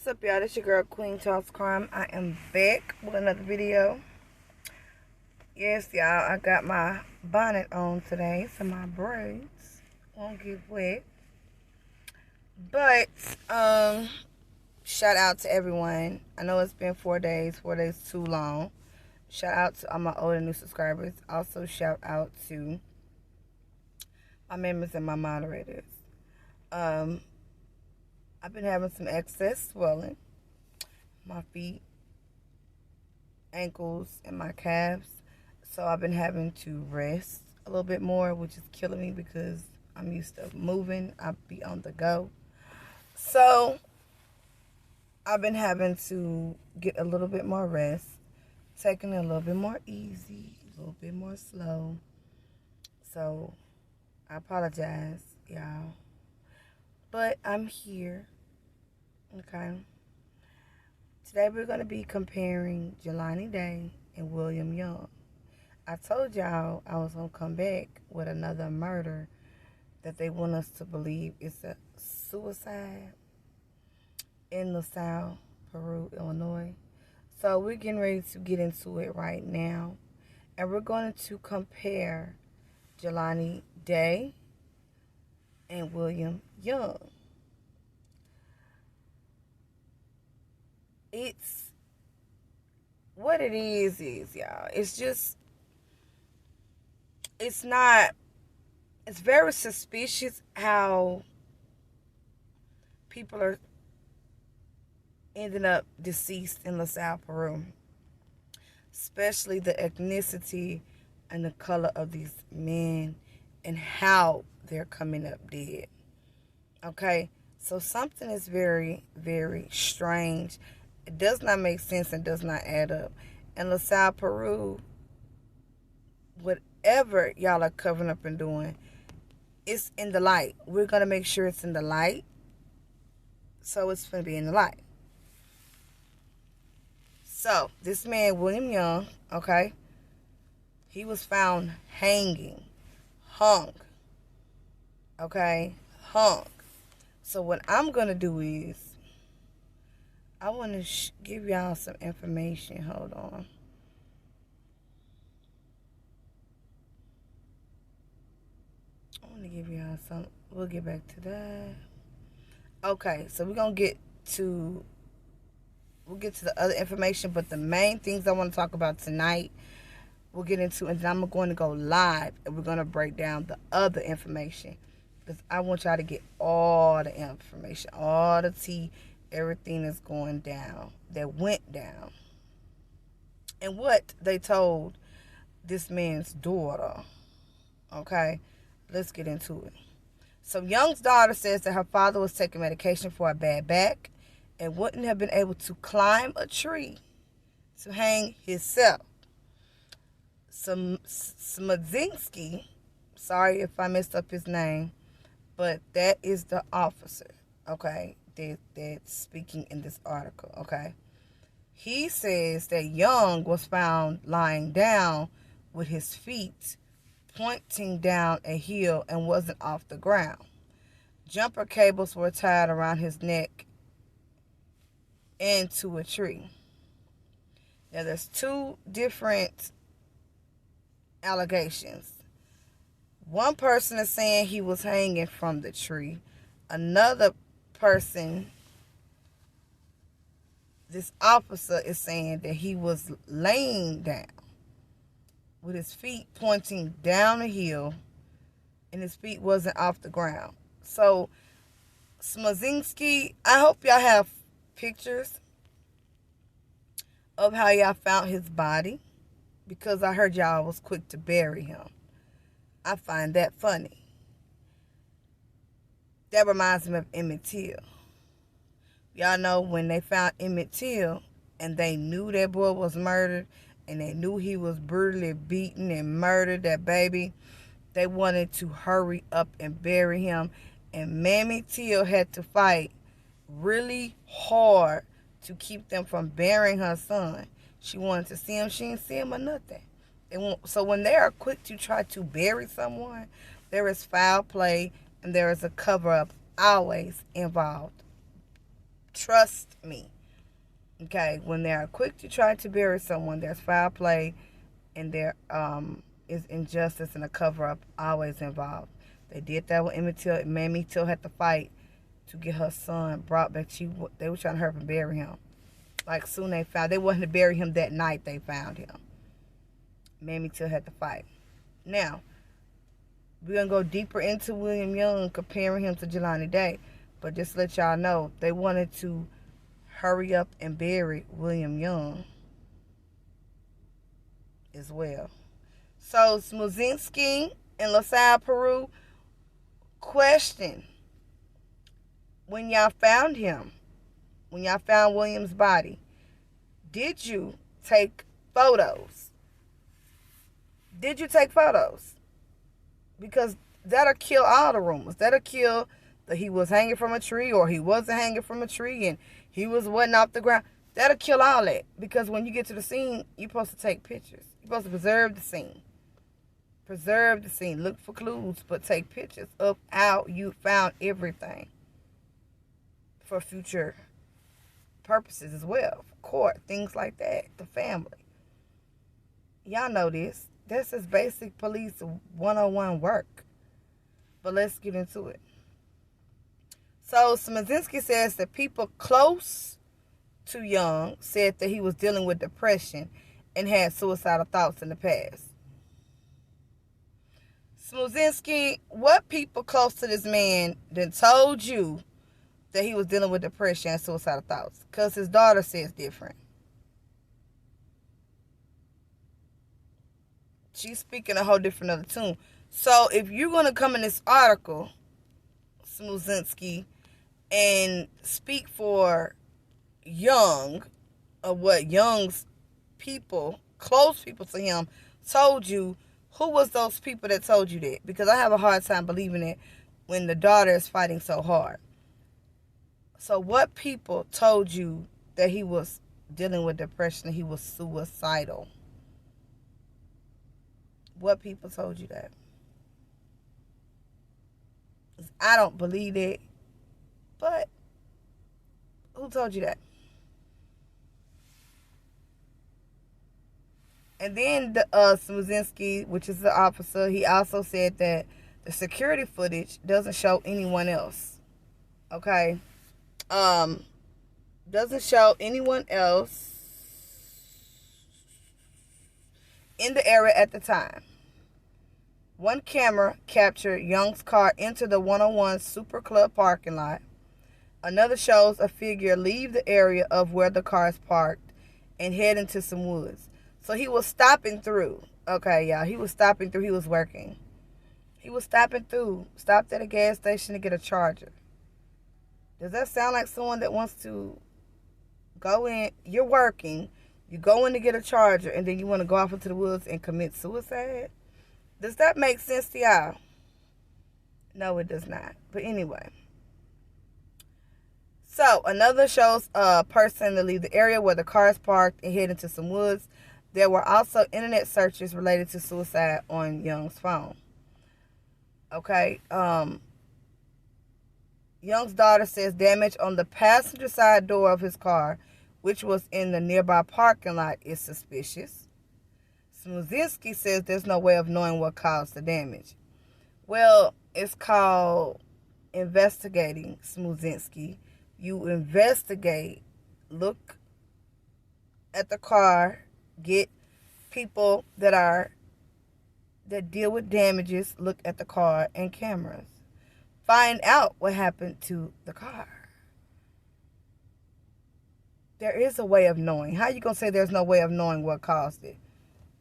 What's up, y'all? This your girl Queen Talks Crime. I am back with another video. Yes, y'all, I got my bonnet on today, so my braids won't get wet. But shout out to everyone. I know it's been 4 days too long. Shout out to all my old and new subscribers. Also shout out to my members and my moderators. I've been having some excess swelling. My feet, ankles, and my calves. So I've been having to rest a little bit more, which is killing me because I'm used to moving. I'll be on the go. So I've been having to get a little bit more rest, taking it a little bit more easy, a little bit more slow. So I apologize, y'all. But I'm here. Okay. Today we're going to be comparing Jelani Day and William Young. I told y'all I was going to come back with another murder that they want us to believe is a suicide in Lasalle, Peru, Illinois. So we're getting ready to get into it right now. And we're going to compare Jelani Day and William Young. It's what it is, y'all. It's just, it's very suspicious how people are ending up deceased in Lasalle, Peru. Especially the ethnicity and the color of these men and how they're coming up dead. Okay? So something is very, very strange. It does not make sense and does not add up. In LaSalle, Peru, whatever y'all are covering up and doing, it's in the light. We're going to make sure it's in the light. So it's going to be in the light. So, this man, William Young, okay, he was found hung. Okay? Hung. So what I'm going to do is, I want to give y'all some information. Hold on. I want to give y'all some. We'll get back to that. Okay, so we're going to get to... We'll get to the other information, but the main things I want to talk about tonight, we'll get into, and then I'm going to go live, and we're going to break down the other information. Because I want y'all to get all the information, all the tea, everything that's going down, that went down. And what they told this man's daughter. Okay, let's get into it. So Young's daughter says that her father was taking medication for a bad back and wouldn't have been able to climb a tree to hang himself. Smudzinski, sorry if I messed up his name, but that is the officer, okay, that's speaking in this article, okay? He says that Young was found lying down with his feet pointing down a hill and wasn't off the ground. Jumper cables were tied around his neck into a tree. Now, there's two different allegations. One person is saying he was hanging from the tree. Another person this officer is saying that he was laying down with his feet pointing down the hill and his feet wasn't off the ground. So, Smozinski, I hope y'all have pictures of how y'all found his body, because I heard y'all was quick to bury him. I find that funny. That reminds me of Emmett Till. Y'all know when they found Emmett Till and they knew that boy was murdered and they knew he was brutally beaten and murdered, that baby, they wanted to hurry up and bury him. And Mammy Till had to fight really hard to keep them from burying her son. She wanted to see him. She didn't see him or nothing. So when they are quick to try to bury someone, there is foul play and there is a cover-up always involved. Trust me. Okay, when they are quick to try to bury someone, there's foul play and there is injustice and a cover-up always involved. They did that with Emmett Till. Mammy Till had to fight to get her son brought back. They were trying to hurry up and bury him. Like soon they wanted to bury him that night they found him. Mammy Till had to fight. Now, we're going to go deeper into William Young, comparing him to Jelani Day. But just to let y'all know, they wanted to hurry up and bury William Young as well. So, Smozinski in Lasalle, Peru, question. When y'all found him, when y'all found William's body, did you take photos? Did you take photos? Because that'll kill all the rumors. That'll kill that he was hanging from a tree or he wasn't hanging from a tree and he was wasn't off the ground. That'll kill all that. Because when you get to the scene, you're supposed to take pictures. You're supposed to preserve the scene. Preserve the scene. Look for clues, but take pictures of how you found everything for future purposes as well. Court, things like that. The family. Y'all know this. This is basic police 101 work. But let's get into it. So, Smozinski says that people close to Young said that he was dealing with depression and had suicidal thoughts in the past. Smozinski, what people close to this man then told you that he was dealing with depression and suicidal thoughts? Because his daughter says different. She's speaking a whole different other tune. So if you're going to come in this article, Smozinski, and speak for Young, of what Young's people, close people to him, told you, who was those people that told you that? Because I have a hard time believing it when the daughter is fighting so hard. So what people told you that he was dealing with depression and he was suicidal? What people told you that? I don't believe it. But who told you that? And then the Smozinski, which is the officer, he also said that the security footage doesn't show anyone else. Okay? Doesn't show anyone else in the area at the time. One camera captured Young's car enter the 101 Super Club parking lot. Another shows a figure leave the area of where the car is parked and head into some woods. So he was stopping through. Okay, y'all. He was stopping through. He was working. He was stopping through. Stopped at a gas station to get a charger. Does that sound like someone that wants to go in? You're working. You go in to get a charger, and then you want to go off into the woods and commit suicide? Does that make sense to y'all? No, it does not. But anyway. So, another shows a person to leave the area where the car is parked and head into some woods. There were also internet searches related to suicide on Young's phone. Okay. Young's daughter says damage on the passenger side door of his car, which was in the nearby parking lot, is suspicious. Smozinski says there's no way of knowing what caused the damage. Well, it's called investigating, Smozinski. You investigate, look at the car, get people that deal with damages, look at the car and cameras. Find out what happened to the car. There is a way of knowing. How you gonna say there's no way of knowing what caused it?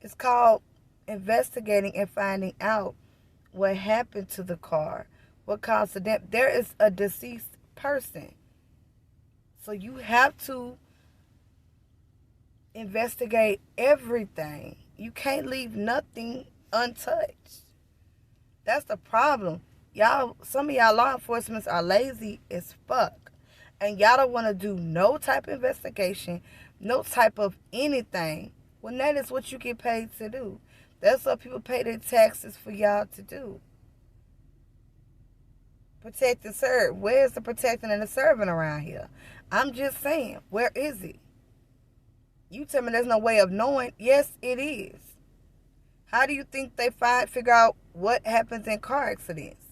It's called investigating and finding out what happened to the car, what caused the damage. There is a deceased person. So you have to investigate everything. You can't leave nothing untouched. That's the problem. Y'all, some of y'all law enforcement are lazy as fuck. And y'all don't want to do no type of investigation, no type of anything, when that is what you get paid to do. That's what people pay their taxes for y'all to do. Protect and serve. Where's the protecting and the serving around here? I'm just saying, where is it? You tell me there's no way of knowing. Yes, it is. How do you think they figure out what happens in car accidents?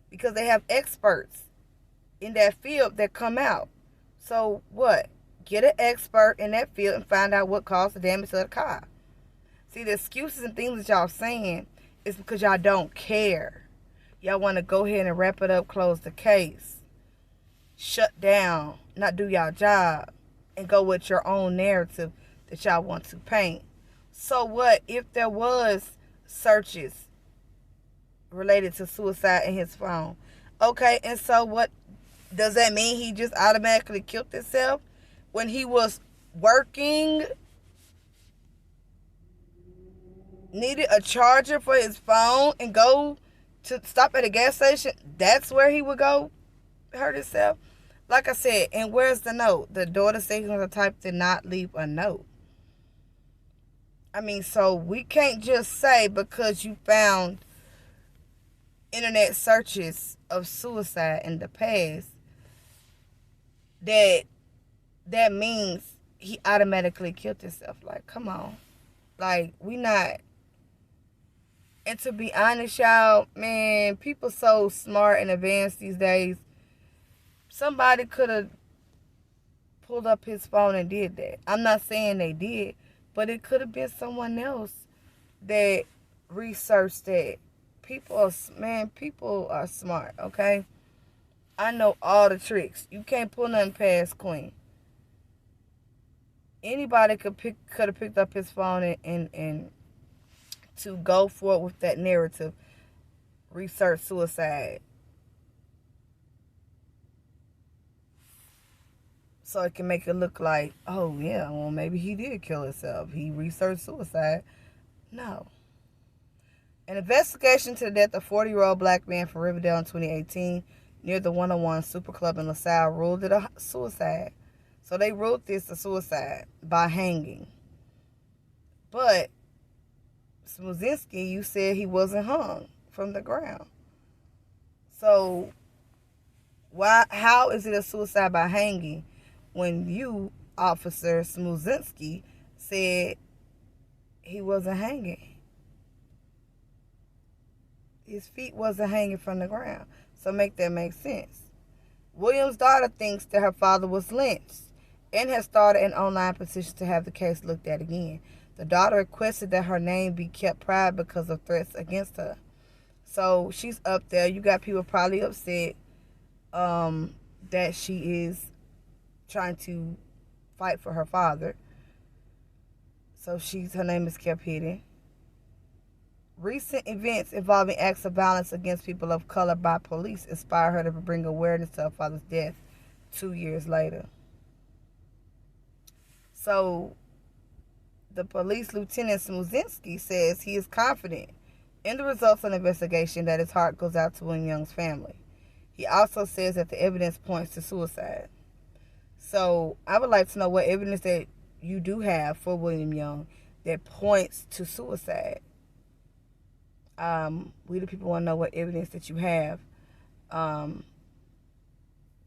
Because they have experts in that field that come out. So what? Get an expert in that field and find out what caused the damage to the car. See, the excuses and things that y'all saying is because y'all don't care. Y'all want to go ahead and wrap it up, close the case, shut down, not do y'all job, and go with your own narrative that y'all want to paint. So what if there was searches related to suicide in his phone? Okay, and so what? Does that mean he just automatically killed himself when he was working? Needed a charger for his phone and go to stop at a gas station? That's where he would go hurt himself? Like I said, and where's the note? The daughter said he was the type to not leave a note. I mean, so we can't just say because you found internet searches of suicide in the past that means he automatically killed himself. Like, come on. Like, we not. And to be honest, y'all, man, people so smart and advanced these days. Somebody could have pulled up his phone and did that. I'm not saying they did, but it could have been someone else that researched that. People are smart, okay? I know all the tricks. You can't pull nothing past Queen. Anybody could have picked up his phone and to go forward with that narrative, research suicide. So it can make it look like, oh yeah, well maybe he did kill himself. He researched suicide. No. An investigation to the death of a 40-year-old black man from Riverdale in 2018 near the 101 Super Club in Lasalle ruled it a suicide. So they ruled this a suicide by hanging. But Smozinski, you said he wasn't hung from the ground. So how is it a suicide by hanging when you, Officer Smozinski, said he wasn't hanging? His feet wasn't hanging from the ground. So make that make sense. Williams' daughter thinks that her father was lynched and has started an online petition to have the case looked at again. The daughter requested that her name be kept private because of threats against her. So she's up there. You got people probably upset that she is trying to fight for her father. So her name is kept hidden. Recent events involving acts of violence against people of color by police inspired her to bring awareness to her father's death 2 years later. So the police lieutenant Smozinski says he is confident in the results of the investigation, that his heart goes out to William Young's family. He also says that the evidence points to suicide. So I would like to know what evidence that you do have for William Young that points to suicide. We the people want to know what evidence that you have,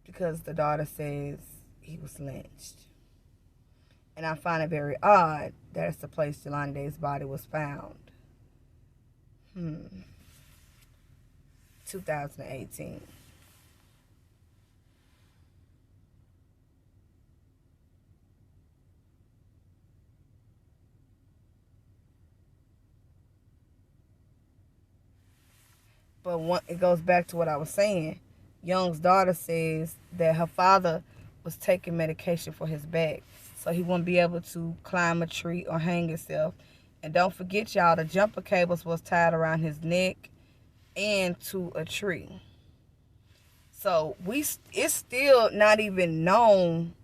because the daughter says he was lynched. And I find it very odd that it's the place Jelani Day's body was found. 2018. But it goes back to what I was saying. Young's daughter says that her father was taking medication for his back, so he wouldn't be able to climb a tree or hang himself. And don't forget, y'all, the jumper cables was tied around his neck and to a tree. So it's still not even known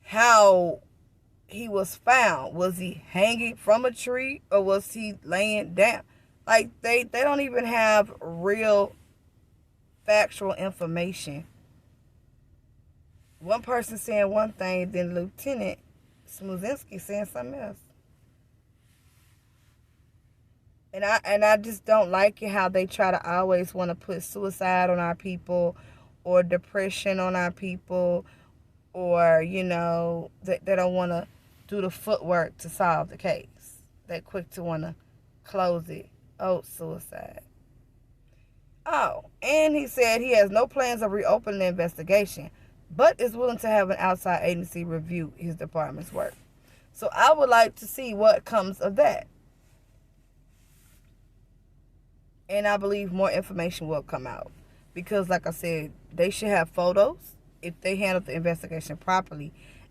how he was found. Was he hanging from a tree or was he laying down? Like they don't even have real factual information. One person saying one thing, then Lieutenant Smuzinski saying something else. And I just don't like it how they try to always want to put suicide on our people or depression on our people, or, you know, they don't want to do the footwork to solve the case. They're quick to want to close it. Oh, suicide. Oh, and he said he has no plans of reopening the investigation, but is willing to have an outside agency review his department's work. So I would like to see what comes of that. And I believe more information will come out. Because, like I said, they should have photos. If they handled the investigation properly,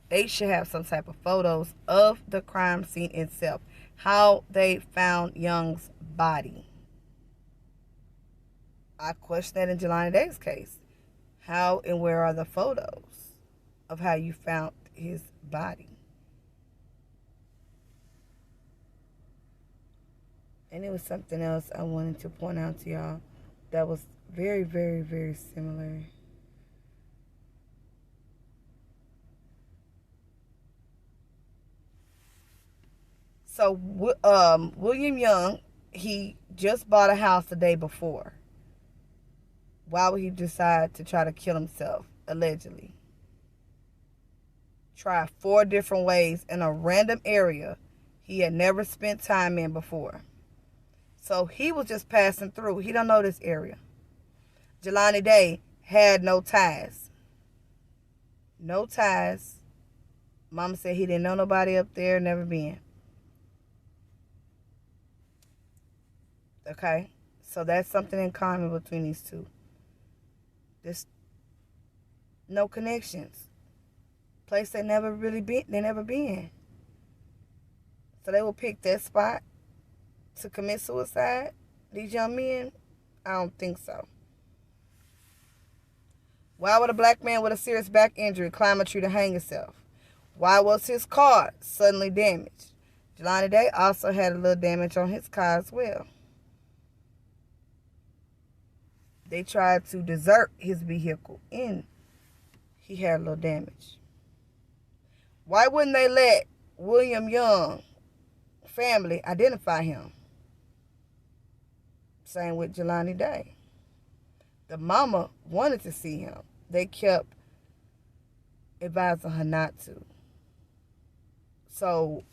they should have some type of photos of the crime scene itself. How they found Young's body. I question that in Jelani Day's case. How and where are the photos of how you found his body? And it was something else I wanted to point out to y'all that was very, very, very similar. So, William Young, he just bought a house the day before. Why would he decide to try to kill himself, allegedly? Try 4 different ways in a random area he had never spent time in before. So he was just passing through. He don't know this area. Jelani Day had no ties. No ties. Mama said he didn't know nobody up there, never been. Okay? So that's something in common between these two. There's no connections. Place they never been. So they will pick that spot to commit suicide. These young men, I don't think so. Why would a black man with a serious back injury climb a tree to hang himself? Why was his car suddenly damaged? Jelani Day also had a little damage on his car as well. They tried to desert his vehicle and he had a little damage. Why wouldn't they let William Young family identify him? Same with Jelani Day. The mama wanted to see him. They kept advising her not to. So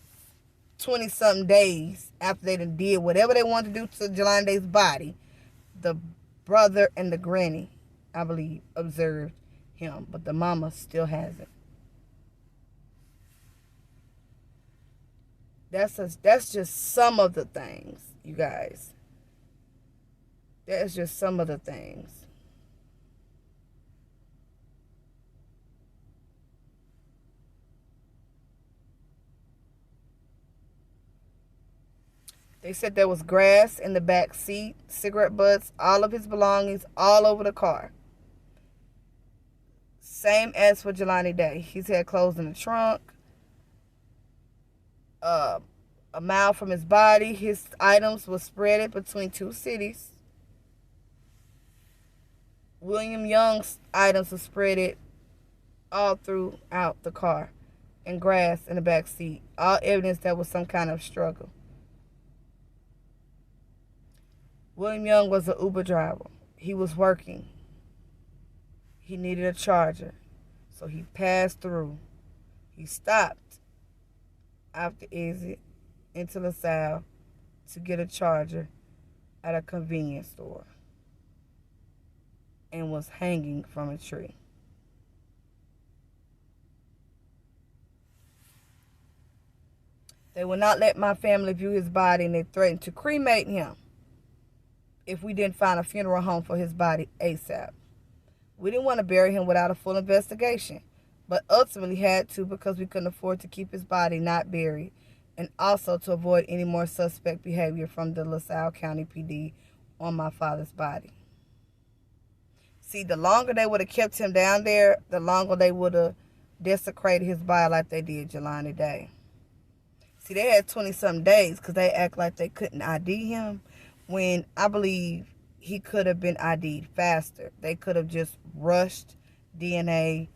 20-something days after they did whatever they wanted to do to Jelani Day's body, the brother and the granny, I believe, observed him, but the mama still hasn't. That's just some of the things, you guys. That's just some of the things. They said there was grass in the back seat, cigarette butts, all of his belongings all over the car. Same as for Jelani Day. He's had clothes in the trunk. A mile from his body, his items were spread between 2 cities. William Young's items were spread all throughout the car, and grass in the back seat. All evidence there was some kind of struggle. William Young was an Uber driver. He was working. He needed a charger, so he passed through. He stopped off the exit into Lasalle to get a charger at a convenience store and was hanging from a tree. They would not let my family view his body, and they threatened to cremate him. if we didn't find a funeral home for his body ASAP. We didn't want to bury him without a full investigation, but ultimately had to because we couldn't afford to keep his body not buried, and also to avoid any more suspect behavior from the Lasalle County PD on my father's body. See, the longer they would have kept him down there, the longer they would have desecrated his body like they did Jelani Day. See, they had 20-something days because they act like they couldn't ID him when I believe he could have been ID'd faster. They could have just rushed DNA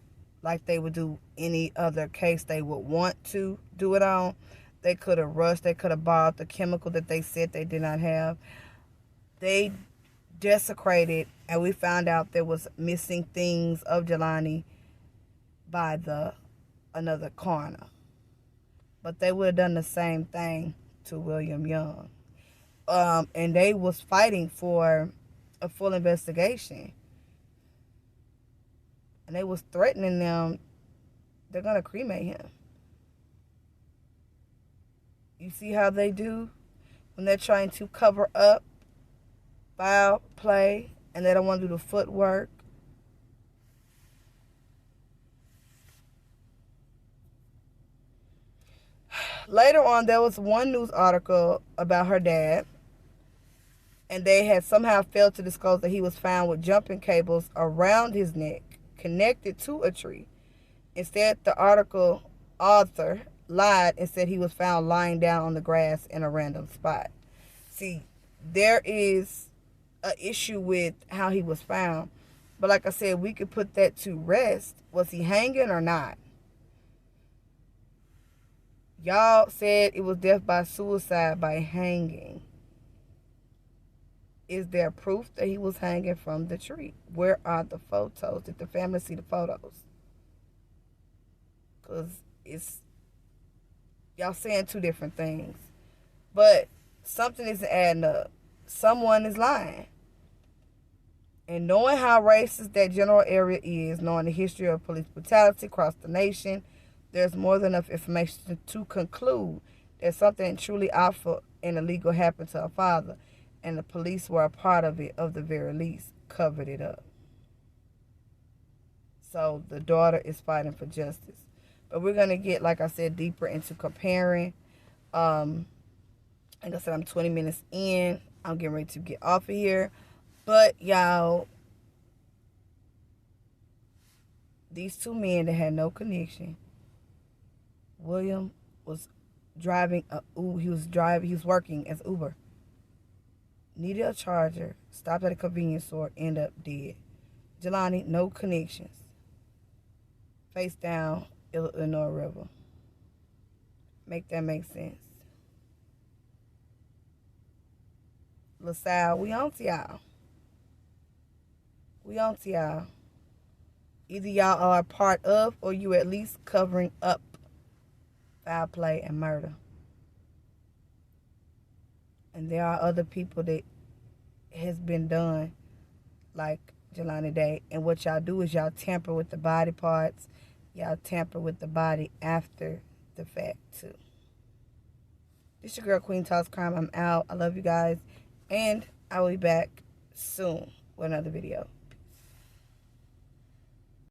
like they would do any other case they would want to do it on. They could have rushed. They could have borrowed the chemical that they said they did not have. They desecrated, and we found out there was missing things of Jelani by another coroner. But they would have done the same thing to William Young. And they was fighting for a full investigation. And they was threatening them, they're going to cremate him. You see how they do when they're trying to cover up foul play and they don't want to do the footwork? Later on, there was one news article about her dad, and they had somehow failed to disclose that he was found with jumping cables around his neck, connected to a tree. Instead, the article author lied and said he was found lying down on the grass in a random spot. See, there is an issue with how he was found, but like I said, we could put that to rest. Was he hanging or not? Y'all said it was death by suicide by hanging. Is there proof that he was hanging from the tree? Where are the photos? Did the family see the photos? Because it's, y'all saying two different things. But something isn't adding up. Someone is lying. And knowing how racist that general area is, knowing the history of police brutality across the nation, there's more than enough information to conclude that something truly awful and illegal happened to her father, and the police were a part of it, of the very least, covered it up. So the daughter is fighting for justice. But we're going to get, like I said, deeper into comparing. Like I said, I'm 20 minutes in. I'm getting ready to get off of here. But, y'all, these two men that had no connection. William was driving he was working as Uber. Needed a charger, stopped at a convenience store, ended up dead. Jelani, no connections. Face down, Illinois River. Make that make sense. LaSalle, we on to y'all. We on to y'all. Either y'all are a part of or you at least covering up foul play and murder. And there are other people that has been done like Jelani Day. And what y'all do is y'all tamper with the body parts. Y'all tamper with the body after the fact too. This your girl Queen Talks Crime. I'm out. I love you guys. And I will be back soon with another video.